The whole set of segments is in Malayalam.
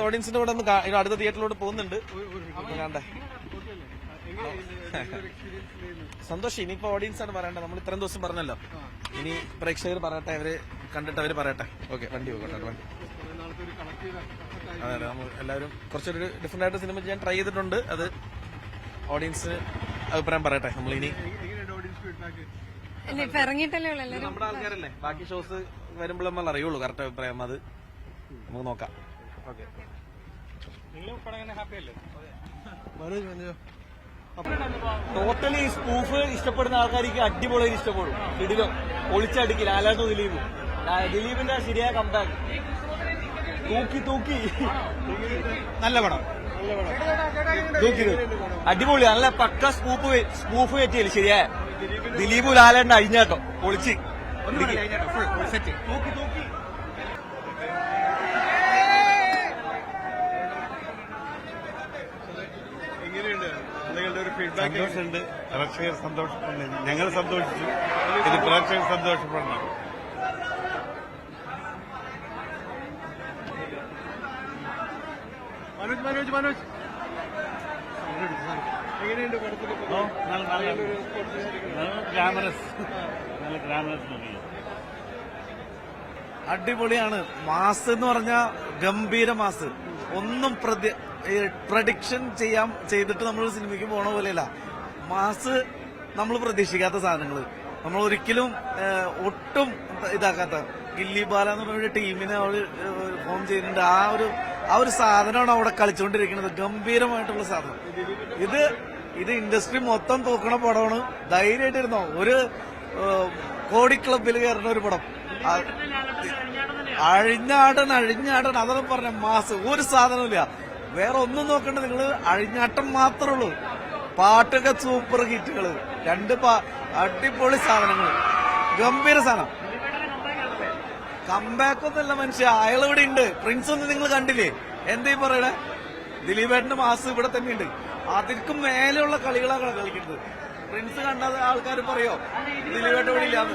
ഓഡിയൻസിന്റെ കൂടെ ഒന്ന് അടുത്ത തിയേറ്ററിലോട്ട് പോകുന്നുണ്ട്. കണ്ടേ സന്തോഷം. ഇനിയിപ്പോ ഓഡിയൻസ് ആണ് പറയണ്ടത്. നമ്മൾ ഇത്രയും ദിവസം പറഞ്ഞല്ലോ, ഇനി പ്രേക്ഷകർ പറയട്ടെ, അവര് കണ്ടിട്ട് അവര് പറയട്ടെ. ഓക്കെ, വണ്ടി പോകട്ടെ. വണ്ടി അതെ, നമ്മൾ എല്ലാവരും കുറച്ചൊരു ഡിഫറെന്റ് ആയിട്ട് സിനിമ ചെയ്യാൻ ട്രൈ ചെയ്തിട്ടുണ്ട്. അത് ഓഡിയൻസിന് അഭിപ്രായം പറയട്ടെ. നമ്മൾ ഇനി നമ്മുടെ ആൾക്കാരല്ലേ, ബാക്കി ഷോസ് വരുമ്പോൾ നമ്മൾ അറിയുള്ളൂ കറക്റ്റ് അഭിപ്രായം. അത് നമുക്ക് നോക്കാം. ഓക്കെ, ടോട്ടലി സ്പൂഫ് ഇഷ്ടപ്പെടുന്ന ആൾക്കാർക്ക് അടിപൊളി ഇഷ്ടപ്പെടും. ഇടിലും ഒളിച്ചടുക്കി ലാലാട്ടും ദിലീപും. ദിലീപിന്റെ ശരിയായ കംബാക്ക്. തൂക്കി നല്ല പടം, അടിപൊളി, നല്ല പക്ക സ്പൂഫ് പറ്റിയല്ലേ ശരിയായ. ദിലീപ് ലാലേട്ടൻ അഴിഞ്ഞാട്ടോ പൊളിച്ച് സെറ്റ്. സന്തോഷമുണ്ട്, പ്രേക്ഷകർ സന്തോഷമുണ്ട്, ഞങ്ങൾ സന്തോഷിച്ചു. ഇത് പ്രേക്ഷകർ സന്തോഷപ്പെടണം. മനോജ് എങ്ങനെയുണ്ട് പടത്തിൽ? നല്ല ഗ്ലാമറസ് മൂവി. അടിപൊളിയാണ്. മാസ് എന്ന് പറഞ്ഞാൽ ഗംഭീര മാസ്. ഒന്നും പ്രഡിക്ഷൻ ചെയ്തിട്ട് നമ്മൾ സിനിമയ്ക്ക് പോണ പോലെയല്ല. മാസ് നമ്മൾ പ്രതീക്ഷിക്കാത്ത സാധനങ്ങൾ, നമ്മൾ ഒരിക്കലും ഒട്ടും ഇതാക്കാത്ത. ഗില്ലി ബാല എന്ന് പറഞ്ഞ ടീമിനെ അവള് ഫോം ചെയ്യുന്നുണ്ട്. ആ ഒരു സാധനമാണ് അവിടെ കളിച്ചുകൊണ്ടിരിക്കുന്നത്. ഗംഭീരമായിട്ടുള്ള സാധനം. ഇത് ഇൻഡസ്ട്രി മൊത്തം തൂക്കണ പടമാണ്. ധൈര്യമായിട്ടിരുന്നോ. ഒരു കോടി ക്ലബിൽ കയറുന്ന ഒരു പടം. അഴിഞ്ഞാടൻ അതാണ് പറഞ്ഞ മാസ്. ഒരു സാധനമില്ല, വേറെ ഒന്നും നോക്കണ്ട. നിങ്ങള് അഴിഞ്ഞാട്ടം മാത്രമേ ഉള്ളൂ. പാട്ടൊക്കെ സൂപ്പർ ഹിറ്റുകള്, അടിപൊളി സാധനങ്ങൾ, ഗംഭീര സാധനം. കംബാക്ക് ഒന്നല്ല മനുഷ്യ, അയാൾ ഇവിടെ ഉണ്ട്. പ്രിൻസ് ഒന്നും നിങ്ങൾ കണ്ടില്ലേ? എന്താ പറയണേ? ദിലീപേട്ടന്റെ മാസ് ഇവിടെ തന്നെയുണ്ട്. അതിർക്കും മേലെയുള്ള കളികളാണ് കളിക്കുന്നത്. പ്രിൻസ് കണ്ടാൽ ആൾക്കാർ പറയോ ദിലീപേട്ട ഇവിടെ ഇല്ലാന്ന്?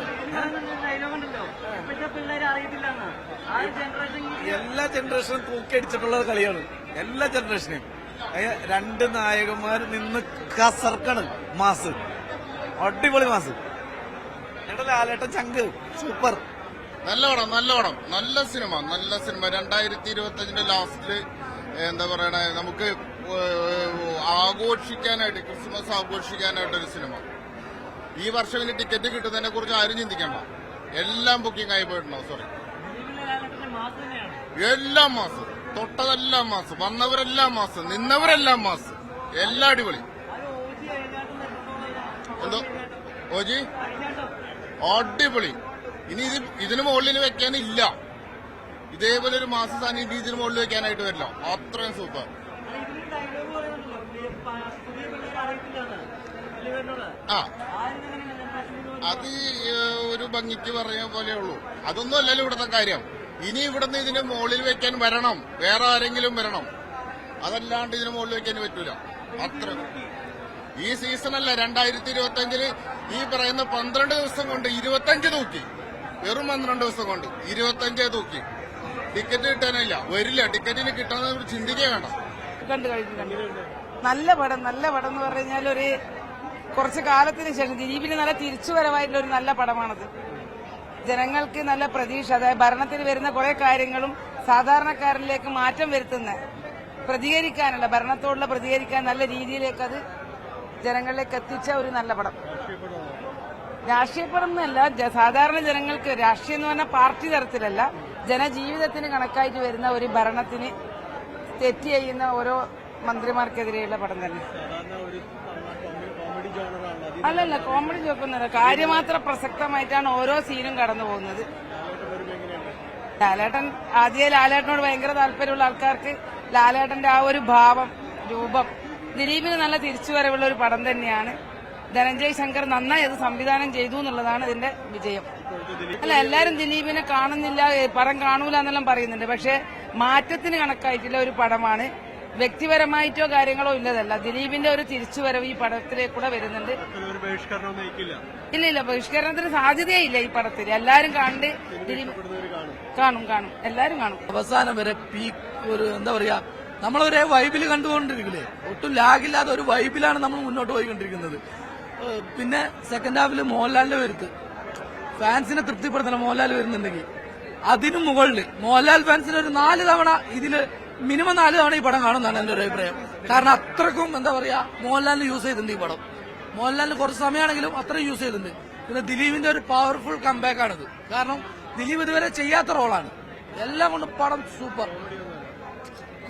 എല്ലാ ജനറേഷനും തൂക്കിയടിച്ചിട്ടുള്ള കളിയാണ്. എല്ലാ ജനറേഷനെയും രണ്ട് നായകന്മാർ നിന്ന് കസർക്കാണ് മാസ്. അടിപൊളി മാസ്. എന്റെ ലാലേട്ടൻ ചങ്ക് സൂപ്പർ. നല്ല പടം, നല്ല സിനിമ. 2025 ലാസ്റ്റില് എന്താ പറയണേ, നമുക്ക് ആഘോഷിക്കാനായിട്ട്, ക്രിസ്മസ് ആഘോഷിക്കാനായിട്ടൊരു സിനിമ. ഈ വർഷം ഇനി ടിക്കറ്റ് കിട്ടുന്നതിനെ കുറിച്ച് ആരും ചിന്തിക്കണ്ട. എല്ലാം ബുക്കിംഗ് ആയി പോയിട്ടുണ്ടാവും. സോറി, എല്ലാം മാസം, തൊട്ടതെല്ലാം മാസം, വന്നവരെല്ലാം മാസം, നിന്നവരെല്ലാം മാസം, എല്ലാം അടിപൊളി. എന്തോ ഓജി അടിപൊളി. ഇനി ഇതിന് മുകളിൽ വെക്കാനില്ല. ഇതേപോലെ ഒരു മാസ സാന്നിധ്യം ഇതിന് മുകളിൽ വെക്കാനായിട്ട് വരില്ല. അത്രയും സൂപ്പർ. അത് ഒരു ഭംഗിക്ക് പറഞ്ഞ പോലെ ഉള്ളൂ. അതൊന്നും അല്ലല്ലോ ഇവിടുത്തെ കാര്യം. ഇനി ഇവിടുന്ന് ഇതിന് മുകളിൽ വെക്കാൻ വരണം, വേറെ ആരെങ്കിലും വരണം. അതല്ലാണ്ട് ഇതിന് മുകളിൽ വെക്കാൻ പറ്റൂല. അത്ര ഈ സീസണല്ല 2025 ഈ പറയുന്ന 12 ദിവസം കൊണ്ട് 25 തൂക്കി. വെറും 12 ദിവസം കൊണ്ട് 25 തൂക്കി. ടിക്കറ്റ് കിട്ടാനില്ല, വരില്ല. ടിക്കറ്റിന് കിട്ടാൻ ചിന്തിക്കുക വേണ്ട. കണ്ടു നല്ല പടം എന്ന് പറഞ്ഞാൽ ഒരു കുറച്ച് കാലത്തിന് ശേഷം ദിലീപിന് നല്ല തിരിച്ചുവരവായിട്ടുള്ള ഒരു നല്ല പടമാണത്. ജനങ്ങൾക്ക് നല്ല പ്രതീക്ഷ, അതായത് ഭരണത്തിന് വരുന്ന കുറെ കാര്യങ്ങളും സാധാരണക്കാരിലേക്ക് മാറ്റം വരുത്തുന്ന, പ്രതികരിക്കാനുള്ള, ഭരണത്തോടുള്ള പ്രതികരിക്കാൻ നല്ല രീതിയിലേക്ക് അത് ജനങ്ങളിലേക്ക് എത്തിച്ച ഒരു നല്ല പടം. രാഷ്ട്രീയ പടം എന്നല്ല, സാധാരണ ജനങ്ങൾക്ക് രാഷ്ട്രീയം എന്ന് പറഞ്ഞാൽ പാർട്ടി തരത്തിലല്ല, ജനജീവിതത്തിന് കണക്കായിട്ട് വരുന്ന ഒരു ഭരണത്തിന് തെറ്റ് ചെയ്യുന്ന ഓരോ മന്ത്രിമാർക്കെതിരെയുള്ള പടം തന്നെ. അല്ലല്ല, കോമഡി ചോക്കൊന്നുമില്ല. കാര്യമാത്ര പ്രസക്തമായിട്ടാണ് ഓരോ സീനും കടന്നു പോകുന്നത്. ലാലേട്ടനോട് ഭയങ്കര താല്പര്യമുള്ള ആൾക്കാർക്ക് ലാലേട്ടന്റെ ആ ഒരു ഭാവം, രൂപം, ദിലീപിന് നല്ല തിരിച്ചുവരവുള്ള ഒരു പടം തന്നെയാണ്. ധനഞ്ജയ് ശങ്കർ നന്നായി അത് സംവിധാനം ചെയ്തു എന്നുള്ളതാണ് ഇതിന്റെ വിജയം. അല്ല, എല്ലാരും ദിലീപിനെ കാണുന്നില്ല, പടം കാണൂല എന്നെല്ലാം പറയുന്നുണ്ട്. പക്ഷെ മാറ്റത്തിന് കണക്കായിട്ടുള്ള ഒരു പടമാണ്. വ്യക്തിപരമായിട്ടോ കാര്യങ്ങളോ ഇല്ലതല്ല. ദിലീപിന്റെ ഒരു തിരിച്ചുവരവ് ഈ പടത്തിലേക്കൂടെ വരുന്നുണ്ട്. ഒരു ബഹിഷ്കരണം നയിക്കില്ല. ഇല്ല, ബഹിഷ്കരണത്തിന് സാധ്യതയേ ഇല്ല ഈ പടത്തിൽ. എല്ലാരും കണ്ട് ദിലീപ് കാണും, എല്ലാരും കാണും. അവസാനം വരെ പീക്ക് ഒരു എന്താ പറയാ, നമ്മളൊരേ വൈബിൽ കണ്ടുകൊണ്ടിരിക്കില്ലേ, ഒട്ടും ലാഗില്ലാതെ ഒരു വൈബിലാണ് നമ്മൾ മുന്നോട്ട് പോയിക്കൊണ്ടിരിക്കുന്നത്. പിന്നെ സെക്കൻഡ് ഹാഫിൽ മോഹൻലാലിന്റെ വരുത്ത് ഫാൻസിനെ തൃപ്തിപ്പെടുത്തണം. മോഹൻലാൽ വരുന്നുണ്ടെങ്കിൽ അതിനു മുകളിൽ മോഹൻലാൽ ഫാൻസിന് ഒരു 4 തവണ ഇതില് മിനിമം 4 തവണ ഈ പടം കാണുന്നതാണ് എന്റെ ഒരു അഭിപ്രായം. കാരണം അത്രക്കും എന്താ പറയാ മോഹൻലാലിന് യൂസ് ചെയ്തിട്ടുണ്ട് ഈ പടം. മോഹൻലാലിന് കുറച്ച് സമയമാണെങ്കിലും അത്ര യൂസ് ചെയ്തിട്ടുണ്ട്. പിന്നെ ദിലീപിന്റെ ഒരു പവർഫുൾ കംബാക്ക് ആണിത്. കാരണം ദിലീപ് ഇതുവരെ ചെയ്യാത്ത റോളാണ്. എല്ലാം കൊണ്ടും പടം സൂപ്പർ.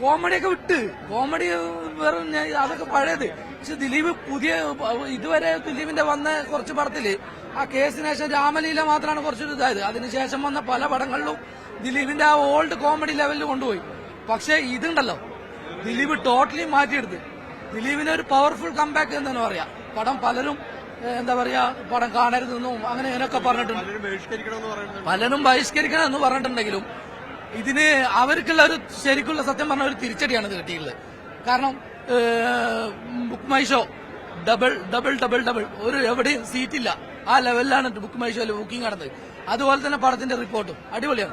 കോമഡിയൊക്കെ വിട്ട് കോമഡി വെറും അതൊക്കെ പഴയത്. പക്ഷെ ദിലീപ് പുതിയ ഇതുവരെ ദിലീപിന്റെ വന്ന കുറച്ച് പടത്തില് ആ കേസിന് ശേഷം രാമലീല മാത്രമാണ് കുറച്ചൊരു ഇതായത്. അതിനുശേഷം വന്ന പല പടങ്ങളിലും ദിലീപിന്റെ ആ ഓൾഡ് കോമഡി ലെവലിൽ കൊണ്ടുപോയി. പക്ഷെ ഇതുണ്ടല്ലോ ദിലീപ് ടോട്ടലി മാറ്റിയെടുത്ത്. ദിലീപിന് ഒരു പവർഫുൾ കംബാക്ക് എന്ന് തന്നെ പറയാം. പടം പലരും എന്താ പറയാ പടം കാണരുതെന്നും അങ്ങനെ ഇതിനൊക്കെ പറഞ്ഞിട്ടുണ്ട്. പലരും ബഹിഷ്കരിക്കണം എന്ന് പറഞ്ഞിട്ടുണ്ടെങ്കിലും ഇതിന് അവർക്കുള്ള ഒരു ശരിക്കുള്ള സത്യം പറഞ്ഞ ഒരു തിരിച്ചടിയാണ് ഇത് കിട്ടിയിട്ടുള്ളത്. കാരണം ബുക്ക് മൈ ഷോ ഡബിൾ ഒരു എവിടെയും സീറ്റില്ല. ആ ലെവലിലാണ് ബുക്ക് മൈ ഷോയിൽ ബുക്കിംഗ് നടന്നത്. അതുപോലെ തന്നെ പടത്തിന്റെ റിപ്പോർട്ടും അടിപൊളിയാണ്.